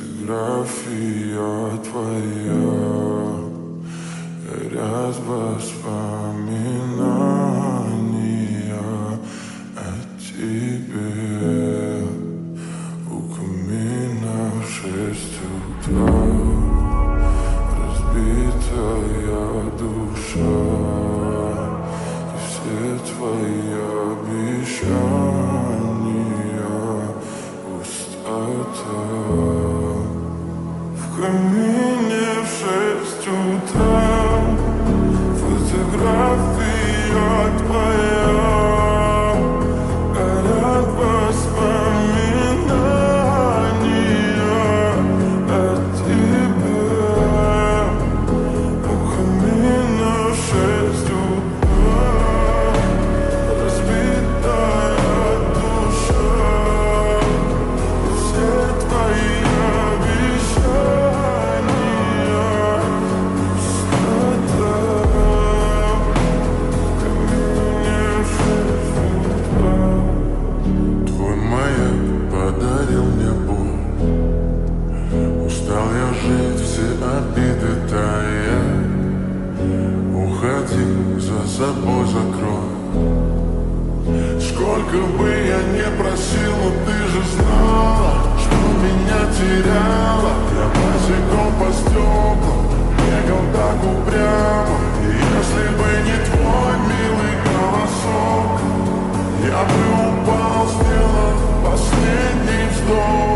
Фотография твоя, горят воспоминания о тебе. У камина в 6 утра, разбитая душа, и все твои обещания пустота. В камине в 6 утра, фотография твоя, горят воспоминания о тебе. У камина в 6 утра, разбитая душа, все твои обиды тая. Уходи, за собой закрой. Сколько бы я не просил, но ты же знала, что меня теряла. Я босиком по стеклам бегал так упрямо. И если бы не твой милый голосок, я бы упал, сделав последний вздох.